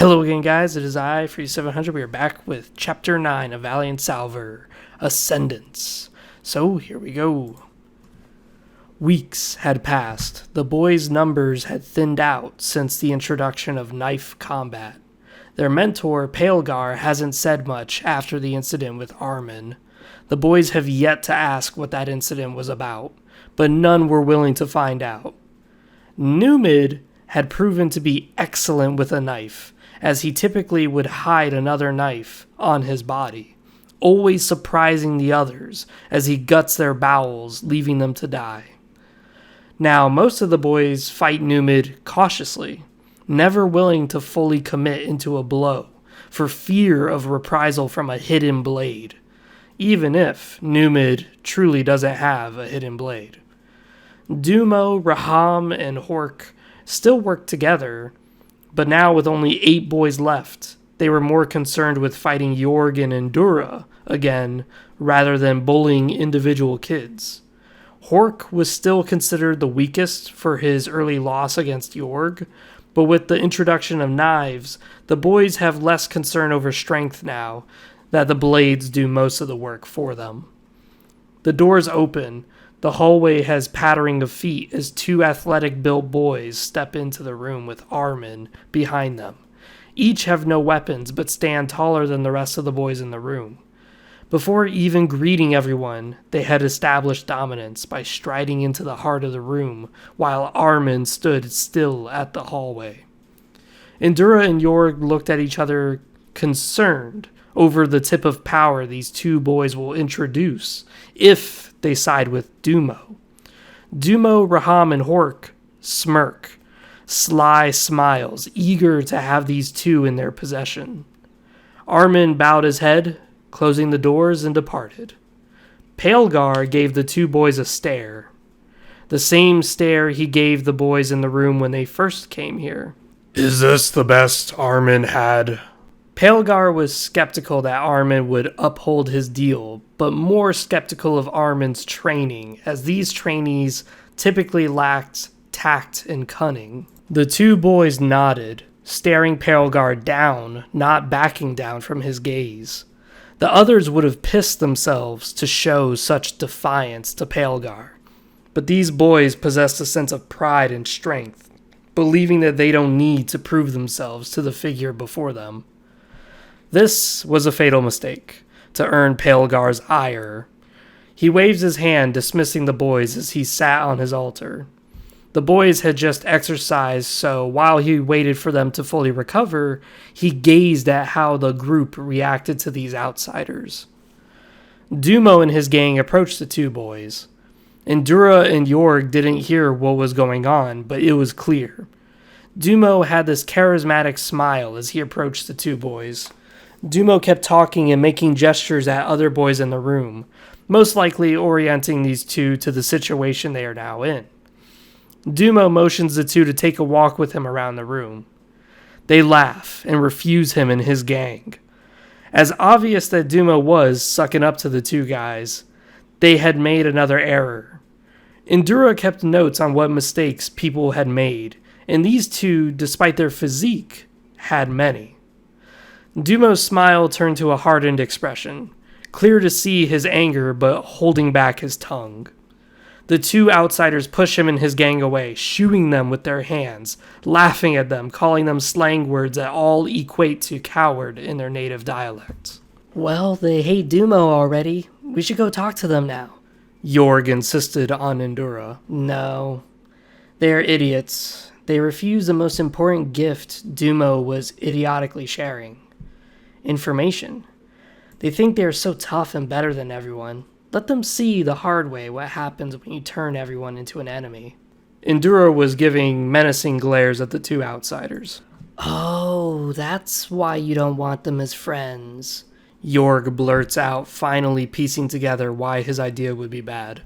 Hello again, guys. It is I, Free 700. We are back with Chapter 9 of Valiant Salvor, Ascendance. So, here we go. Weeks had passed. The boys' numbers had thinned out since the introduction of knife combat. Their mentor, Palegar, hasn't said much after the incident with Armin. The boys have yet to ask what that incident was about, but none were willing to find out. Numid had proven to be excellent with a knife, as he typically would hide another knife on his body, always surprising the others as he guts their bowels, leaving them to die. Now, most of the boys fight Numid cautiously, never willing to fully commit into a blow, for fear of reprisal from a hidden blade, even if Numid truly doesn't have a hidden blade. Dumo, Raham, and Hork still work together, but now with only 8 boys left, they were more concerned with fighting Jorg and Endura again, rather than bullying individual kids. Hork was still considered the weakest for his early loss against Jorg, but with the introduction of knives, the boys have less concern over strength now that the blades do most of the work for them. The doors open. The hallway has pattering of feet as 2 athletic-built boys step into the room with Armin behind them. Each have no weapons but stand taller than the rest of the boys in the room. Before even greeting everyone, they had established dominance by striding into the heart of the room while Armin stood still at the hallway. Endura and Jorg looked at each other concerned over the tip of power these 2 boys will introduce if they side with Dumo. Dumo, Raham, and Hork smirk, sly smiles, eager to have these 2 in their possession. Armin bowed his head, closing the doors, and departed. Palegar gave the 2 boys a stare, the same stare he gave the boys in the room when they first came here. Is this the best Armin had? Palegar was skeptical that Armin would uphold his deal, but more skeptical of Armin's training, as these trainees typically lacked tact and cunning. The 2 boys nodded, staring Palegar down, not backing down from his gaze. The others would have pissed themselves to show such defiance to Palegar, but these boys possessed a sense of pride and strength, believing that they don't need to prove themselves to the figure before them. This was a fatal mistake, to earn Palegar's ire. He waves his hand, dismissing the boys as he sat on his altar. The boys had just exercised, so while he waited for them to fully recover, he gazed at how the group reacted to these outsiders. Dumo and his gang approached the 2 boys. Endura and Jorg didn't hear what was going on, but it was clear. Dumo had this charismatic smile as he approached the 2 boys. Dumo kept talking and making gestures at other boys in the room, most likely orienting these 2 to the situation they are now in. Dumo motions the 2 to take a walk with him around the room. They laugh and refuse him and his gang. As obvious that Dumo was sucking up to the 2 guys, they had made another error. Endura kept notes on what mistakes people had made, and these 2, despite their physique, had many. Dumo's smile turned to a hardened expression, clear to see his anger but holding back his tongue. The 2 outsiders push him and his gang away, shooing them with their hands, laughing at them, calling them slang words that all equate to coward in their native dialect. Well, they hate Dumo already. We should go talk to them now. Jorg insisted on Endura. No. They're idiots. They refuse the most important gift Dumo was idiotically sharing. Information. They think they are so tough and better than everyone. Let them see the hard way what happens when you turn everyone into an enemy. Endura was giving menacing glares at the 2 outsiders. Oh, that's why you don't want them as friends. Jorg blurts out, finally piecing together why his idea would be bad.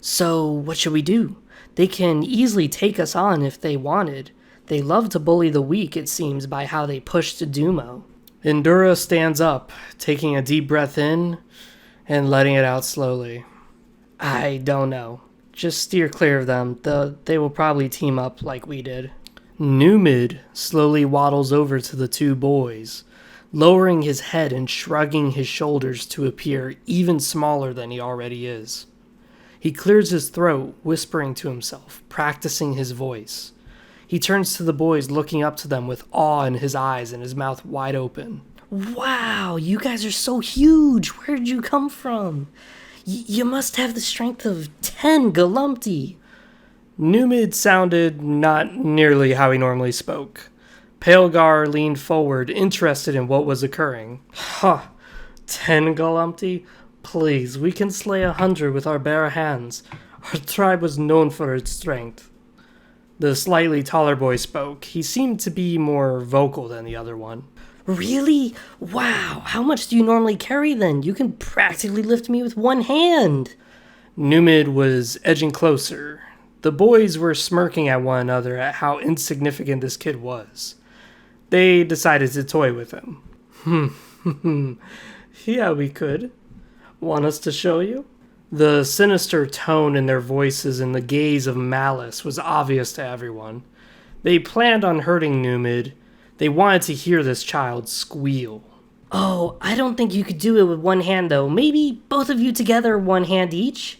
So, what should we do? They can easily take us on if they wanted. They love to bully the weak, it seems, by how they push to Dumo. Endura stands up, taking a deep breath in and letting it out slowly. I don't know. Just steer clear of them. They will probably team up like we did. Numid slowly waddles over to the two boys, lowering his head and shrugging his shoulders to appear even smaller than he already is. He clears his throat, whispering to himself, practicing his voice. He turns to the boys, looking up to them with awe in his eyes and his mouth wide open. Wow, you guys are so huge. Where did you come from? You must have the strength of 10 Galumpty. Numid sounded not nearly how he normally spoke. Palegar leaned forward, interested in what was occurring. 10 Galumpty? Please, we can slay 100 with our bare hands. Our tribe was known for its strength. The slightly taller boy spoke. He seemed to be more vocal than the other one. Really? Wow, how much do you normally carry then? You can practically lift me with one hand. Numid was edging closer. The boys were smirking at one another at how insignificant this kid was. They decided to toy with him. Yeah, we could. Want us to show you? The sinister tone in their voices and the gaze of malice was obvious to everyone. They planned on hurting Numid. They wanted to hear this child squeal. Oh, I don't think you could do it with one hand, though. Maybe both of you together, one hand each?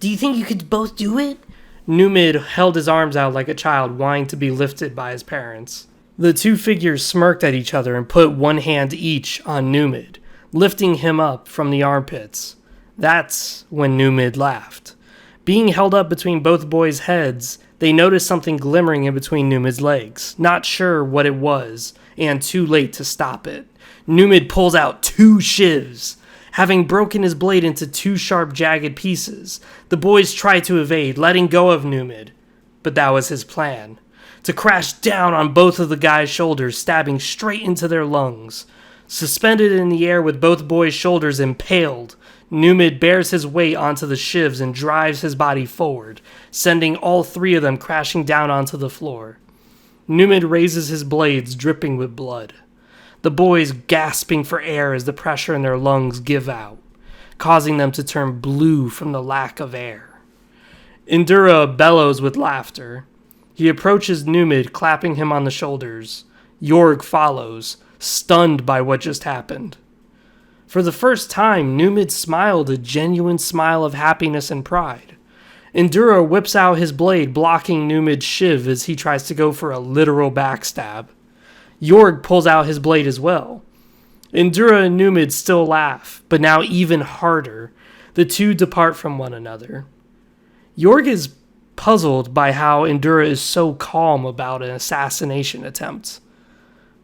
Do you think you could both do it? Numid held his arms out like a child wanting to be lifted by his parents. The two figures smirked at each other and put one hand each on Numid, lifting him up from the armpits. That's when Numid laughed. Being held up between both boys' heads, they noticed something glimmering in between Numid's legs, not sure what it was, and too late to stop it. Numid pulls out 2 shivs. Having broken his blade into 2 sharp, jagged pieces, the boys try to evade, letting go of Numid. But that was his plan. To crash down on both of the guys' shoulders, stabbing straight into their lungs. Suspended in the air with both boys' shoulders impaled, Numid bears his weight onto the shivs and drives his body forward, sending all 3 of them crashing down onto the floor. Numid raises his blades, dripping with blood. The boys gasping for air as the pressure in their lungs give out, causing them to turn blue from the lack of air. Endura bellows with laughter. He approaches Numid, clapping him on the shoulders. Jorg follows, stunned by what just happened. For the first time, Numid smiled a genuine smile of happiness and pride. Endura whips out his blade, blocking Numid's shiv as he tries to go for a literal backstab. Jorg pulls out his blade as well. Endura and Numid still laugh, but now even harder. The two depart from one another. Jorg is puzzled by how Endura is so calm about an assassination attempt.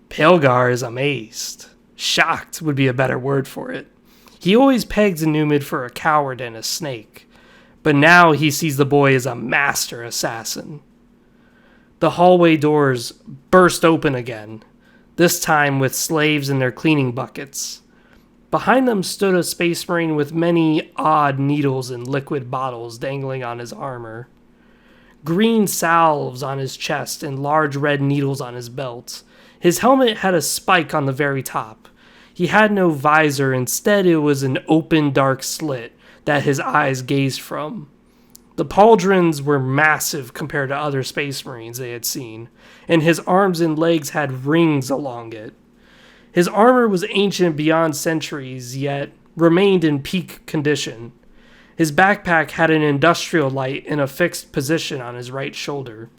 Palegar is amazed. Shocked would be a better word for it. He always pegs Numid for a coward and a snake, but now he sees the boy as a master assassin. The hallway doors burst open again, this time with slaves in their cleaning buckets. Behind them stood a space marine with many odd needles and liquid bottles dangling on his armor. Green salves on his chest and large red needles on his belt. His helmet had a spike on the very top. He had no visor, instead it was an open dark slit that his eyes gazed from. The pauldrons were massive compared to other space marines they had seen, and his arms and legs had rings along it. His armor was ancient beyond centuries, yet remained in peak condition. His backpack had an industrial light in a fixed position on his right shoulder,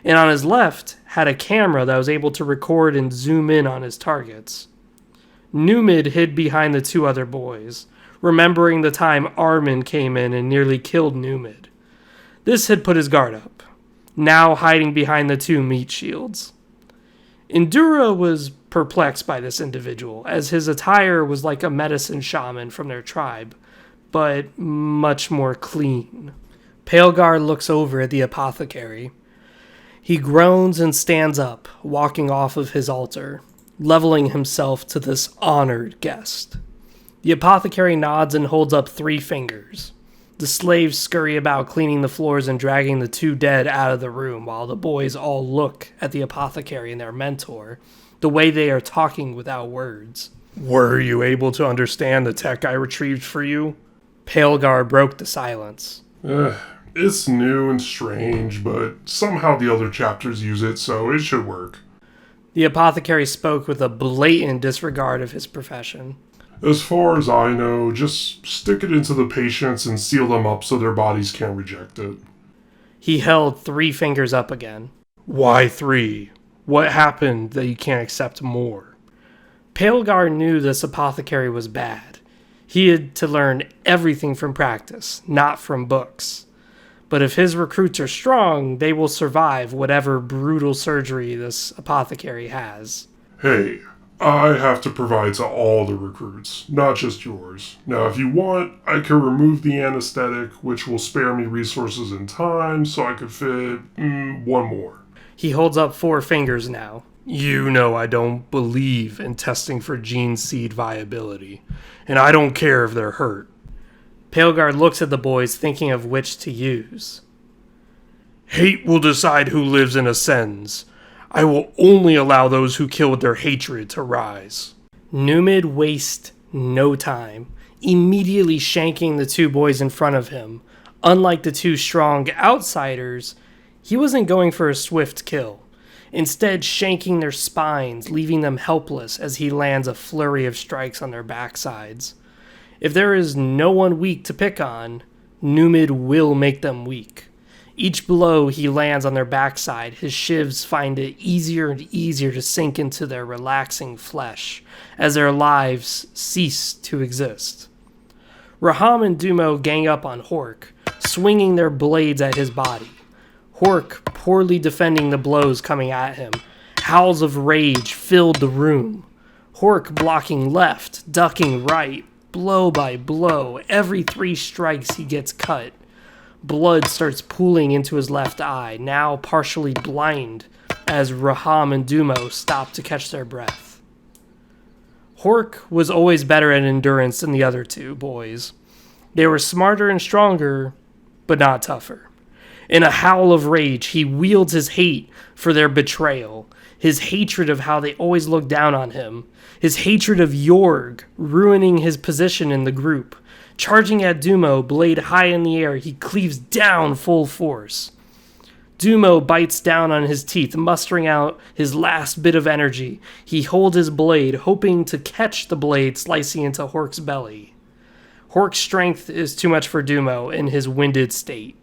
and on his left had a camera that was able to record and zoom in on his targets. Numid hid behind the 2 other boys, remembering the time Armin came in and nearly killed Numid. This had put his guard up, now hiding behind the 2 meat shields. Endura was perplexed by this individual, as his attire was like a medicine shaman from their tribe, but much more clean. Palegar looks over at the apothecary. He groans and stands up, walking off of his altar, leveling himself to this honored guest. The apothecary nods and holds up 3 fingers. The slaves scurry about cleaning the floors and dragging the 2 dead out of the room while the boys all look at the apothecary and their mentor, the way they are talking without words. Were you able to understand the tech I retrieved for you? Palegar broke the silence. It's new and strange, but somehow the other chapters use it, so it should work. The apothecary spoke with a blatant disregard of his profession. As far as I know, just stick it into the patients and seal them up so their bodies can't reject it. He held 3 fingers up again. Why 3? What happened that you can't accept more? Palegar knew this apothecary was bad. He had to learn everything from practice, not from books. But if his recruits are strong, they will survive whatever brutal surgery this apothecary has. Hey, I have to provide to all the recruits, not just yours. Now, if you want, I can remove the anesthetic, which will spare me resources and time, so I could fit one more. He holds up 4 fingers now. You know I don't believe in testing for gene seed viability, and I don't care if they're hurt. Palegar looks at the boys, thinking of which to use. Hate will decide who lives and ascends. I will only allow those who killed their hatred to rise. Numid wastes no time, immediately shanking the 2 boys in front of him. Unlike the 2 strong outsiders, he wasn't going for a swift kill. Instead, shanking their spines, leaving them helpless as he lands a flurry of strikes on their backsides. If there is no one weak to pick on, Numid will make them weak. Each blow he lands on their backside, his shivs find it easier and easier to sink into their relaxing flesh as their lives cease to exist. Raham and Dumo gang up on Hork, swinging their blades at his body. Hork poorly defending the blows coming at him. Howls of rage filled the room. Hork blocking left, ducking right. Blow by blow, every 3 strikes he gets cut. Blood starts pooling into his left eye, now partially blind, as Raham and Dumo stop to catch their breath. Hork was always better at endurance than the other 2 boys. They were smarter and stronger, but not tougher. In a howl of rage, he wields his hate for their betrayal, his hatred of how they always look down on him, his hatred of Jorg, ruining his position in the group. Charging at Dumo, blade high in the air, he cleaves down full force. Dumo bites down on his teeth, mustering out his last bit of energy. He holds his blade, hoping to catch the blade slicing into Hork's belly. Hork's strength is too much for Dumo in his winded state.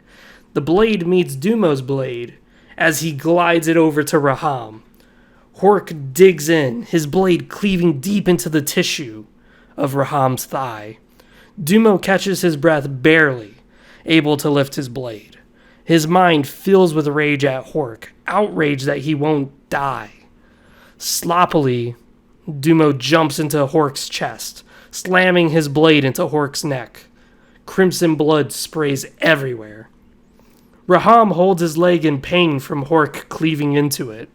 The blade meets Dumo's blade as he glides it over to Raham. Hork digs in, his blade cleaving deep into the tissue of Raham's thigh. Dumo catches his breath barely, able to lift his blade. His mind fills with rage at Hork, outrage that he won't die. Sloppily, Dumo jumps into Hork's chest, slamming his blade into Hork's neck. Crimson blood sprays everywhere. Raham holds his leg in pain from Hork cleaving into it.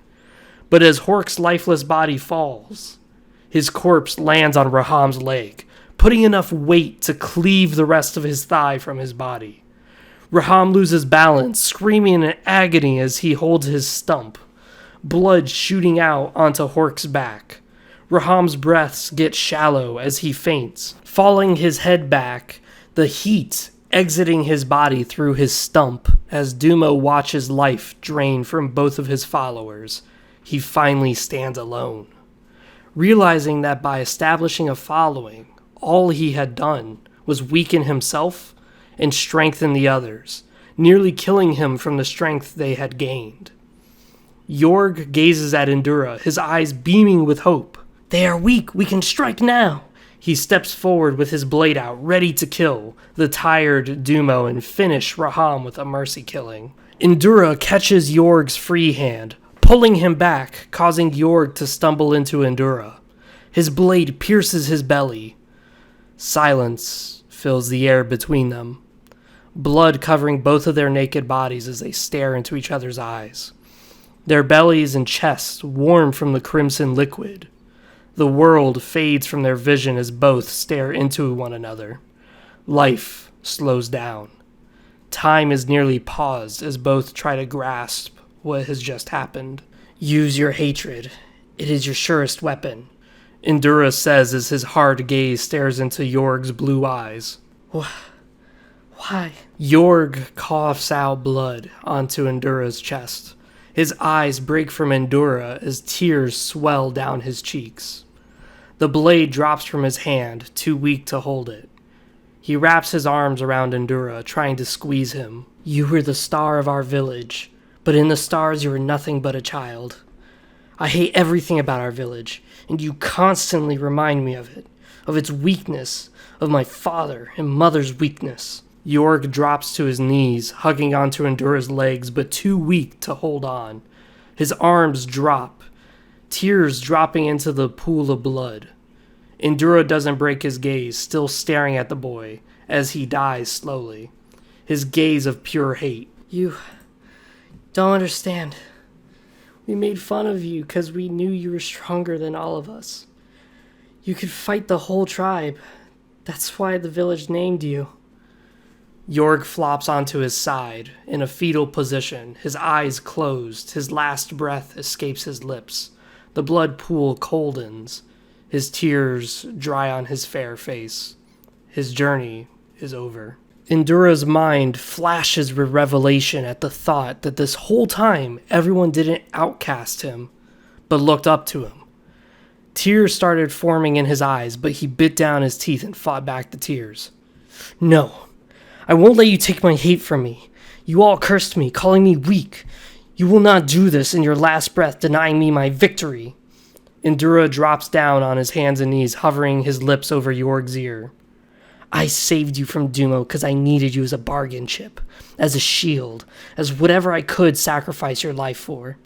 But as Hork's lifeless body falls, his corpse lands on Raham's leg, putting enough weight to cleave the rest of his thigh from his body. Raham loses balance, screaming in agony as he holds his stump, blood shooting out onto Hork's back. Raham's breaths get shallow as he faints, falling his head back, the heat exiting his body through his stump as Dumo watches life drain from both of his followers. He finally stands alone, realizing that by establishing a following, all he had done was weaken himself and strengthen the others, nearly killing him from the strength they had gained. Jorg gazes at Endura, his eyes beaming with hope. "They are weak, we can strike now." He steps forward with his blade out, ready to kill the tired Dumo and finish Raham with a mercy killing. Endura catches Jorg's free hand, pulling him back, causing Jorg to stumble into Endura. His blade pierces his belly. Silence fills the air between them, blood covering both of their naked bodies as they stare into each other's eyes. Their bellies and chests warm from the crimson liquid. The world fades from their vision as both stare into one another. Life slows down. Time is nearly paused as both try to grasp what has just happened. "Use your hatred. It is your surest weapon," Endura says as his hard gaze stares into Jorg's blue eyes. Why? Jorg coughs out blood onto Endura's chest. His eyes break from Endura as tears swell down his cheeks. The blade drops from his hand, too weak to hold it. He wraps his arms around Endura, trying to squeeze him. You were the star of our village, but in the stars you were nothing but a child. I hate everything about our village, and you constantly remind me of it, of its weakness, of my father and mother's weakness. Jorg drops to his knees, hugging onto Endura's legs, but too weak to hold on. His arms drop, tears dropping into the pool of blood. Endura doesn't break his gaze, still staring at the boy, as he dies slowly. His gaze of pure hate. You don't understand. We made fun of you because we knew you were stronger than all of us. You could fight the whole tribe. That's why the village named you. Jorg flops onto his side, in a fetal position, his eyes closed, his last breath escapes his lips. The blood pool coldens, his tears dry on his fair face. His journey is over. Endura's mind flashes with revelation at the thought that this whole time everyone didn't outcast him, but looked up to him. Tears started forming in his eyes, but he bit down his teeth and fought back the tears. No. I won't let you take my hate from me. You all cursed me, calling me weak. You will not do this in your last breath, denying me my victory. Endura drops down on his hands and knees, hovering his lips over Jorg's ear. I saved you from Dumo because I needed you as a bargain chip, as a shield, as whatever I could sacrifice your life for.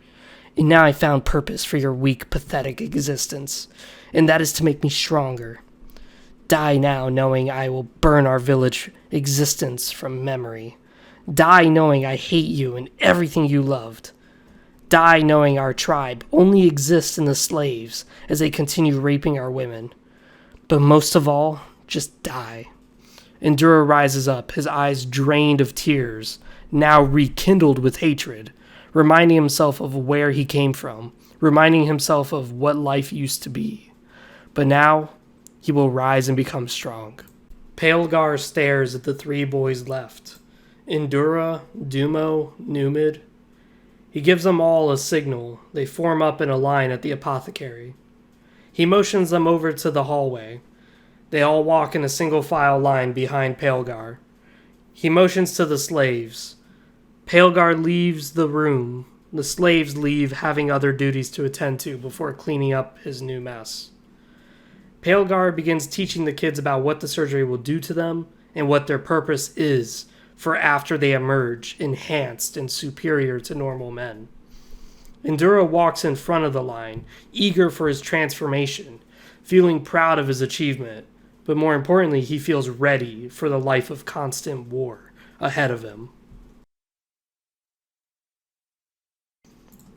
And now I found purpose for your weak, pathetic existence, and that is to make me stronger. Die now knowing I will burn our village existence from memory. Die knowing I hate you and everything you loved. Die knowing our tribe only exists in the slaves as they continue raping our women. But most of all, just die. Endura rises up, his eyes drained of tears, now rekindled with hatred, reminding himself of where he came from, reminding himself of what life used to be. But now, he will rise and become strong. Palegar stares at the three boys left. Endura, Dumo, Numid. He gives them all a signal. They form up in a line at the apothecary. He motions them over to the hallway. They all walk in a single file line behind Palegar. He motions to the slaves. Palegar leaves the room. The slaves leave, having other duties to attend to before cleaning up his new mess. Palegar begins teaching the kids about what the surgery will do to them and what their purpose is for after they emerge, enhanced and superior to normal men. Endura walks in front of the line, eager for his transformation, feeling proud of his achievement, but more importantly, he feels ready for the life of constant war ahead of him.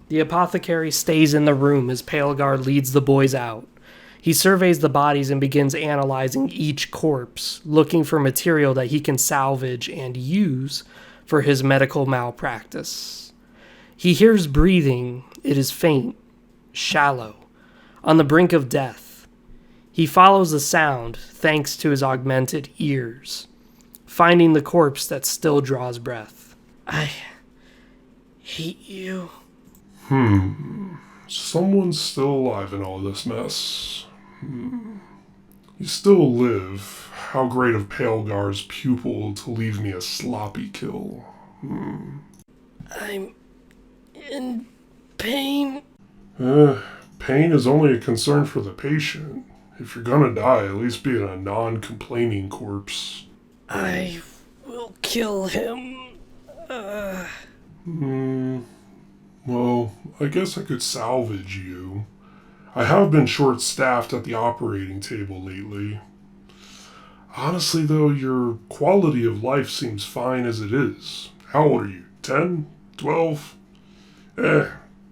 The apothecary stays in the room as Palegar leads the boys out. He surveys the bodies and begins analyzing each corpse, looking for material that he can salvage and use for his medical malpractice. He hears breathing. It is faint, shallow, on the brink of death. He follows the sound thanks to his augmented ears, finding the corpse that still draws breath. I hate you. Someone's still alive in all this mess. You still live. How great of Palegar's pupil to leave me a sloppy kill. I'm in pain. Pain is only a concern for the patient. If you're gonna die, at least be in a non-complaining corpse. I will kill him. Well, I guess I could salvage you. I have been short-staffed at the operating table lately. Honestly, though, your quality of life seems fine as it is. How old are you? 10? 12?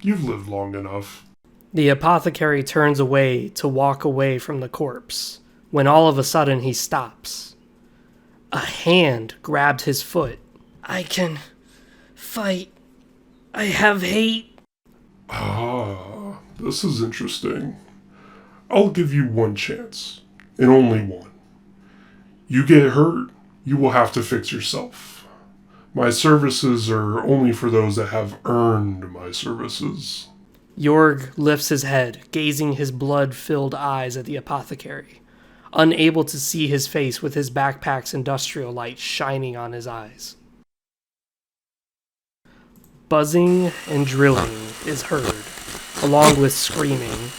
You've lived long enough. The apothecary turns away to walk away from the corpse, when all of a sudden he stops. A hand grabbed his foot. I can fight. I have hate. This is interesting. I'll give you one chance, and only one. You get hurt, You will have to fix yourself. My services are only for those that have earned my services. Jorg lifts his head, gazing his blood-filled eyes at the apothecary, unable to see his face with his backpack's industrial light shining on his eyes. Buzzing and drilling is heard, along with screaming,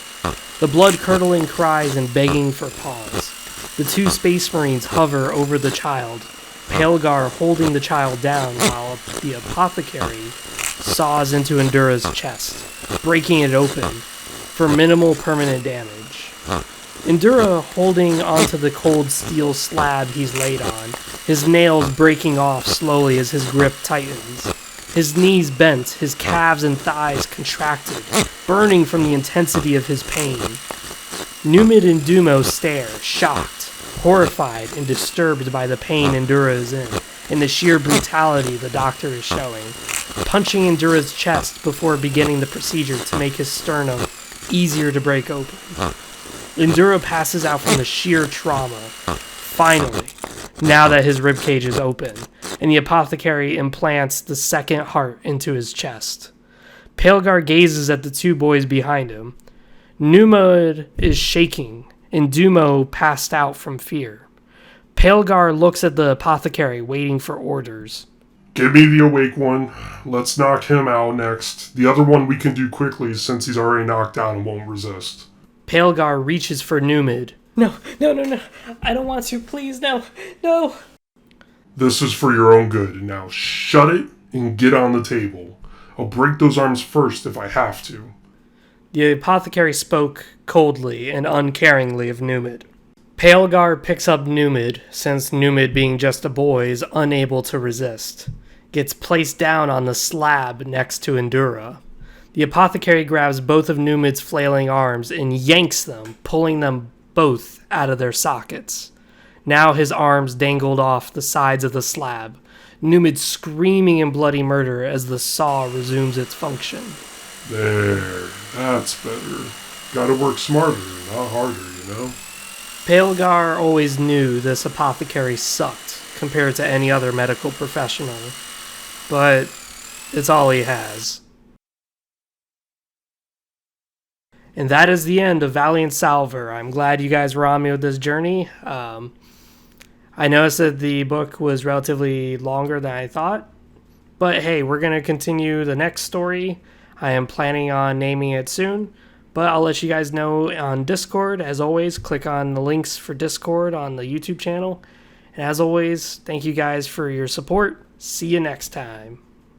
the blood-curdling cries and begging for pause. The two space marines hover over the child, Pelgar holding the child down while the apothecary saws into Endura's chest, breaking it open for minimal permanent damage. Endura holding onto the cold steel slab he's laid on, his nails breaking off slowly as his grip tightens. His knees bent, his calves and thighs contracted, burning from the intensity of his pain. Numid and Dumo stare, shocked, horrified, and disturbed by the pain Endura is in, and the sheer brutality the doctor is showing, punching Endura's chest before beginning the procedure to make his sternum easier to break open. Endura passes out from the sheer trauma. Finally, now that his ribcage is open, and the apothecary implants the second heart into his chest. Pelgar gazes at the two boys behind him. Numud is shaking, and Dumo passed out from fear. Pelgar looks at the apothecary, waiting for orders. Give me the awake one. Let's knock him out next. The other one we can do quickly since he's already knocked out and won't resist. Pelgar reaches for Numid. No. I don't want to. Please, no. This is for your own good. Now shut it and get on the table. I'll break those arms first if I have to. The apothecary spoke coldly and uncaringly of Numid. Pelgar picks up Numid, since Numid, being just a boy, is unable to resist. Gets placed down on the slab next to Endura. The apothecary grabs both of Numid's flailing arms and yanks them, pulling them both out of their sockets. Now his arms dangled off the sides of the slab, Numid screaming in bloody murder as the saw resumes its function. There, that's better. Gotta work smarter, not harder, you know? Pelgar always knew this apothecary sucked compared to any other medical professional, but it's all he has. And that is the end of Valiant Salvor. I'm glad you guys were on me with this journey. I noticed that the book was relatively longer than I thought, but hey, we're going to continue the next story. I am planning on naming it soon, but I'll let you guys know on Discord. As always, click on the links for Discord on the YouTube channel. And as always, thank you guys for your support. See you next time.